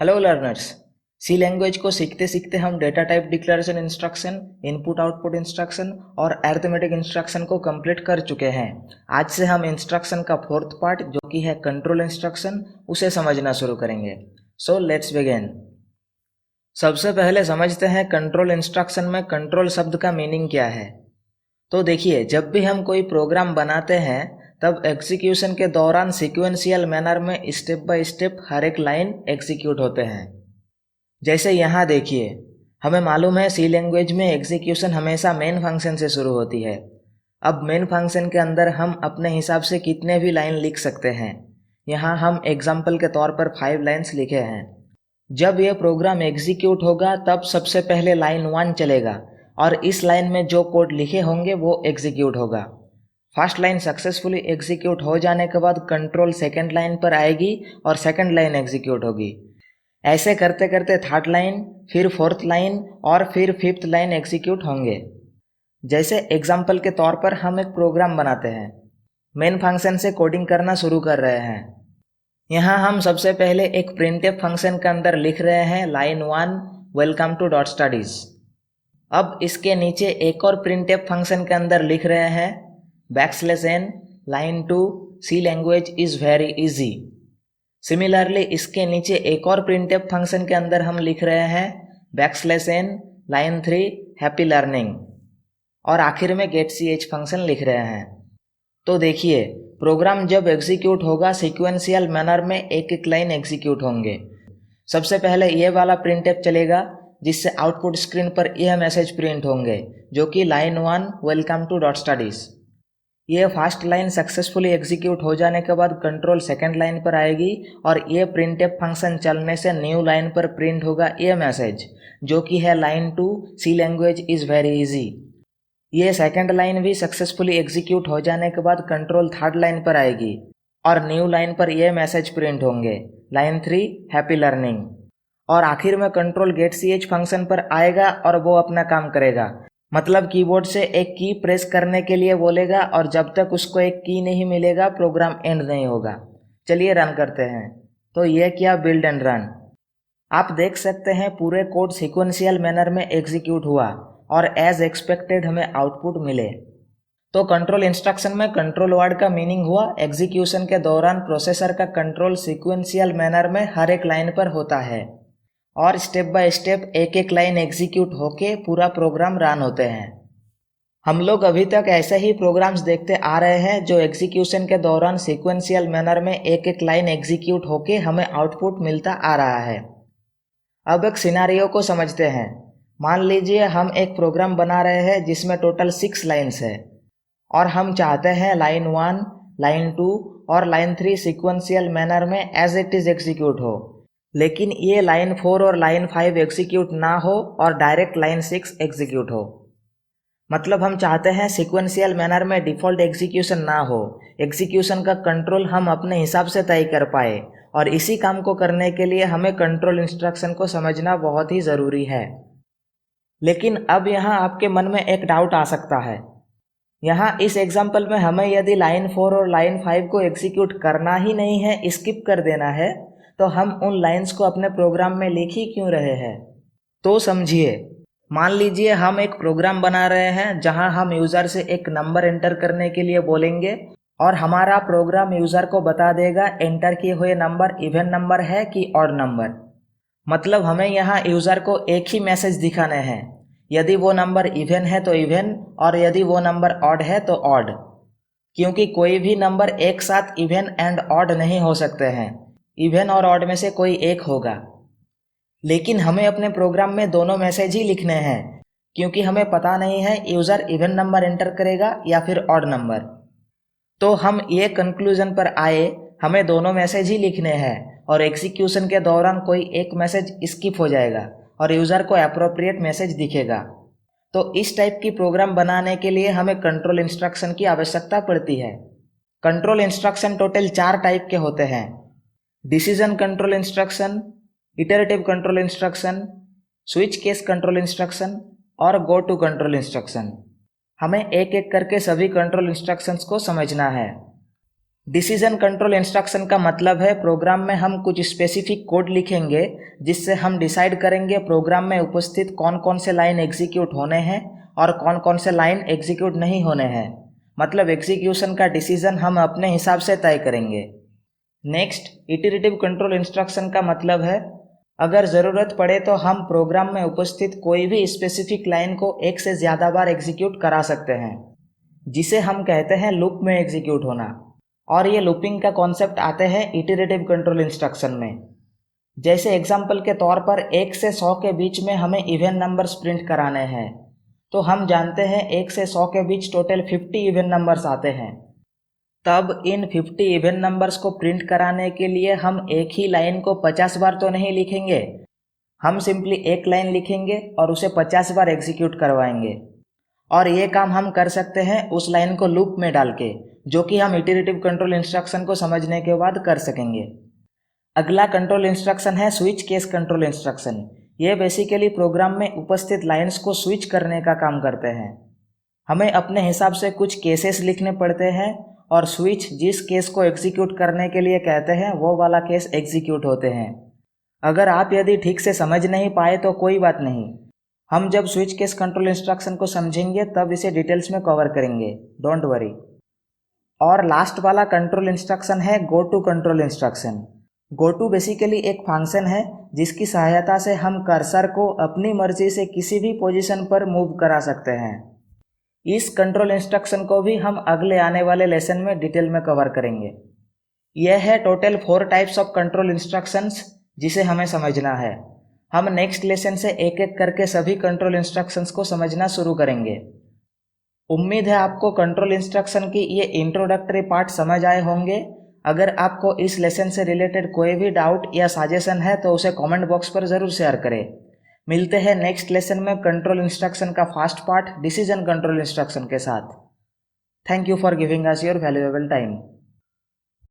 Hello learners. सी language को सीखते सीखते हम data type declaration instruction, input output instruction और अरिथमेटिक इंस्ट्रक्शन को कंप्लीट कर चुके हैं। आज से हम इंस्ट्रक्शन का फोर्थ पार्ट जो कि है कंट्रोल इंस्ट्रक्शन, उसे समझना शुरू करेंगे। So let's begin. सबसे पहले समझते हैं कंट्रोल इंस्ट्रक्शन में कंट्रोल शब्द का मीनिंग क्या है। तो देखिए, जब भी हम कोई प्रोग्राम बनाते हैं तब एग्जीक्यूशन के दौरान सीक्वेंशियल मैनर में स्टेप बाय स्टेप हर एक लाइन एग्जीक्यूट होते हैं। जैसे यहाँ देखिए, हमें मालूम है सी लैंग्वेज में एग्जीक्यूशन हमेशा मेन फंक्शन से शुरू होती है। अब मेन फंक्शन के अंदर हम अपने हिसाब से कितने भी लाइन लिख सकते हैं। यहाँ हम एग्जाम्पल के तौर पर 5 लाइन्स लिखे हैं। जब यह प्रोग्राम एग्जीक्यूट होगा तब सबसे पहले लाइन 1 चलेगा और इस लाइन में जो कोड लिखे होंगे वो एग्जीक्यूट होगा। फर्स्ट लाइन सक्सेसफुली एग्जीक्यूट हो जाने के बाद कंट्रोल सेकेंड लाइन पर आएगी और सेकेंड लाइन एग्जीक्यूट होगी। ऐसे करते करते थर्ड लाइन, फिर फोर्थ लाइन और फिर फिफ्थ लाइन एग्जीक्यूट होंगे। जैसे एग्जाम्पल के तौर पर हम एक प्रोग्राम बनाते हैं, मेन फंक्शन से कोडिंग करना शुरू कर रहे हैं। यहाँ हम सबसे पहले एक प्रिंटफ फंक्शन के अंदर लिख रहे हैं line 1 welcome to dot studies. अब इसके नीचे एक और प्रिंटफ फंक्शन के अंदर लिख रहे हैं \n line 2 C language is very easy. Similarly इसके नीचे एक और प्रिंटफ फंक्शन के अंदर हम लिख रहे हैं \n लाइन 3 हैप्पी लर्निंग और आखिर में getch फंक्शन लिख रहे हैं। तो देखिए, प्रोग्राम जब एग्जीक्यूट होगा सीक्वेंशियल मैनर में एक एक लाइन एग्जीक्यूट होंगे। सबसे पहले ये वाला प्रिंटफ चलेगा जिससे आउटपुट स्क्रीन पर यह मैसेज प्रिंट होंगे जो कि line 1 welcome to dot studies. ये फर्स्ट लाइन सक्सेसफुली एग्जीक्यूट हो जाने के बाद कंट्रोल सेकेंड लाइन पर आएगी और ये प्रिंटफ फंक्शन चलने से न्यू लाइन पर प्रिंट होगा ये मैसेज जो कि है line 2 C language is very easy. ये सेकेंड लाइन भी सक्सेसफुली एग्जीक्यूट हो जाने के बाद कंट्रोल थर्ड लाइन पर आएगी और न्यू लाइन पर यह मैसेज प्रिंट होंगे लाइन 3 हैप्पी लर्निंग। और आखिर में कंट्रोल getch फंक्शन पर आएगा और वो अपना काम करेगा, मतलब कीबोर्ड से एक की प्रेस करने के लिए बोलेगा और जब तक उसको एक की नहीं मिलेगा प्रोग्राम एंड नहीं होगा। चलिए रन करते हैं। तो ये क्या, बिल्ड एंड रन। आप देख सकते हैं पूरे कोड सीक्वेंशियल मैनर में एग्जीक्यूट हुआ और एज एक्सपेक्टेड हमें आउटपुट मिले। तो कंट्रोल इंस्ट्रक्शन में कंट्रोल वर्ड का मीनिंग हुआ एग्जीक्यूशन के दौरान प्रोसेसर का कंट्रोल सीक्वेंशियल मैनर में हर एक लाइन पर होता है और स्टेप बाय स्टेप एक एक लाइन एग्जीक्यूट होके पूरा प्रोग्राम रन होते हैं। हम लोग अभी तक ऐसे ही प्रोग्राम्स देखते आ रहे हैं जो एग्जीक्यूशन के दौरान सीक्वेंशियल मैनर में एक एक लाइन एग्जीक्यूट होके हमें आउटपुट मिलता आ रहा है। अब एक सिनारियो को समझते हैं। मान लीजिए हम एक प्रोग्राम बना रहे हैं जिसमें टोटल 6 लाइन्स है और हम चाहते हैं लाइन 1, लाइन 2 और लाइन 3 सीक्वेंशियल मैनर में एज इट इज एग्जीक्यूट हो, लेकिन ये लाइन 4 और लाइन 5 एग्जीक्यूट ना हो और डायरेक्ट लाइन 6 एग्जीक्यूट हो। मतलब हम चाहते हैं सीक्वेंशियल मैनर में डिफ़ॉल्ट एग्जीक्यूशन ना हो, एग्जीक्यूशन का कंट्रोल हम अपने हिसाब से तय कर पाए और इसी काम को करने के लिए हमें कंट्रोल इंस्ट्रक्शन को समझना बहुत ही ज़रूरी है। लेकिन अब यहाँ आपके मन में एक डाउट आ सकता है। यहाँ इस एग्जाम्पल में हमें यदि लाइन 4 और लाइन 5 को एग्जीक्यूट करना ही नहीं है, स्किप कर देना है, तो हम उन लाइंस को अपने प्रोग्राम में लिख ही क्यों रहे हैं। तो समझिए, मान लीजिए हम एक प्रोग्राम बना रहे हैं जहां हम यूज़र से एक नंबर एंटर करने के लिए बोलेंगे और हमारा प्रोग्राम यूज़र को बता देगा एंटर किए हुए नंबर इवन नंबर है कि ऑड नंबर। मतलब हमें यहाँ यूज़र को एक ही मैसेज दिखाने हैं, यदि वो नंबर इवन है तो इवन और यदि वो नंबर ऑड है तो ऑड, क्योंकि कोई भी नंबर एक साथ इवन एंड ऑड नहीं हो सकते हैं, इवन और ऑड में से कोई एक होगा। लेकिन हमें अपने प्रोग्राम में दोनों मैसेज ही लिखने हैं क्योंकि हमें पता नहीं है यूज़र इवन नंबर एंटर करेगा या फिर ऑड नंबर। तो हम ये कंक्लूजन पर आए हमें दोनों मैसेज ही लिखने हैं और एग्जीक्यूशन के दौरान कोई एक मैसेज स्किप हो जाएगा और यूज़र को अप्रोप्रिएट मैसेज दिखेगा। तो इस टाइप की प्रोग्राम बनाने के लिए हमें कंट्रोल इंस्ट्रक्शन की आवश्यकता पड़ती है। कंट्रोल इंस्ट्रक्शन टोटल 4 टाइप के होते हैं: decision control instruction, iterative control instruction, switch case control instruction और गो टू कंट्रोल इंस्ट्रक्शन। हमें एक एक करके सभी कंट्रोल इंस्ट्रक्शंस को समझना है। डिसीजन कंट्रोल इंस्ट्रक्शन का मतलब है प्रोग्राम में हम कुछ स्पेसिफिक कोड लिखेंगे जिससे हम डिसाइड करेंगे प्रोग्राम में उपस्थित कौन कौन से लाइन एग्जीक्यूट होने हैं और कौन कौन से लाइन एग्जीक्यूट नहीं होने हैं। मतलब एग्जीक्यूशन का डिसीजन हम अपने हिसाब से तय करेंगे। नेक्स्ट, इटरेटिव कंट्रोल इंस्ट्रक्शन का मतलब है अगर ज़रूरत पड़े तो हम प्रोग्राम में उपस्थित कोई भी स्पेसिफिक लाइन को एक से ज़्यादा बार एग्जीक्यूट करा सकते हैं, जिसे हम कहते हैं लूप में एग्जीक्यूट होना। और ये लूपिंग का कॉन्सेप्ट आते हैं इटरेटिव कंट्रोल इंस्ट्रक्शन में। जैसे एग्जाम्पल के तौर पर 1 से 100 के बीच में हमें इवन नंबर्स प्रिंट कराने हैं, तो हम जानते हैं 1 से 100 के बीच टोटल 50 इवन नंबर्स आते हैं। तब इन 50 इवन नंबर्स को प्रिंट कराने के लिए हम एक ही लाइन को 50 बार तो नहीं लिखेंगे, हम सिंपली एक लाइन लिखेंगे और उसे 50 बार एग्जीक्यूट करवाएंगे। और ये काम हम कर सकते हैं उस लाइन को लूप में डाल के, जो कि हम इटरेटिव कंट्रोल इंस्ट्रक्शन को समझने के बाद कर सकेंगे। अगला कंट्रोल इंस्ट्रक्शन है स्विच केस कंट्रोल इंस्ट्रक्शन। ये बेसिकली प्रोग्राम में उपस्थित लाइंस को स्विच करने का काम करते हैं। हमें अपने हिसाब से कुछ केसेस लिखने पड़ते हैं और स्विच जिस केस को एग्जीक्यूट करने के लिए कहते हैं वो वाला केस एग्जीक्यूट होते हैं। अगर आप यदि ठीक से समझ नहीं पाए तो कोई बात नहीं, हम जब स्विच केस कंट्रोल इंस्ट्रक्शन को समझेंगे तब इसे डिटेल्स में कवर करेंगे, डोंट वरी। और लास्ट वाला कंट्रोल इंस्ट्रक्शन है go to control instruction. Go to basically एक फंक्शन है जिसकी सहायता से हम कर्सर को अपनी मर्जी से किसी भी पोजीशन पर मूव करा सकते हैं। इस कंट्रोल इंस्ट्रक्शन को भी हम अगले आने वाले लेसन में डिटेल में कवर करेंगे। यह है total 4 types of control instructions जिसे हमें समझना है। हम नेक्स्ट लेसन से एक एक करके सभी कंट्रोल इंस्ट्रक्शंस को समझना शुरू करेंगे। उम्मीद है आपको कंट्रोल इंस्ट्रक्शन की ये इंट्रोडक्टरी पार्ट समझ आए होंगे। अगर आपको इस लेसन से रिलेटेड कोई भी डाउट या सजेशन है तो उसे कमेंट बॉक्स पर ज़रूर शेयर करें। मिलते हैं नेक्स्ट लेसन में कंट्रोल इंस्ट्रक्शन का fast part decision control instruction के साथ। Thank you for giving us your valuable time.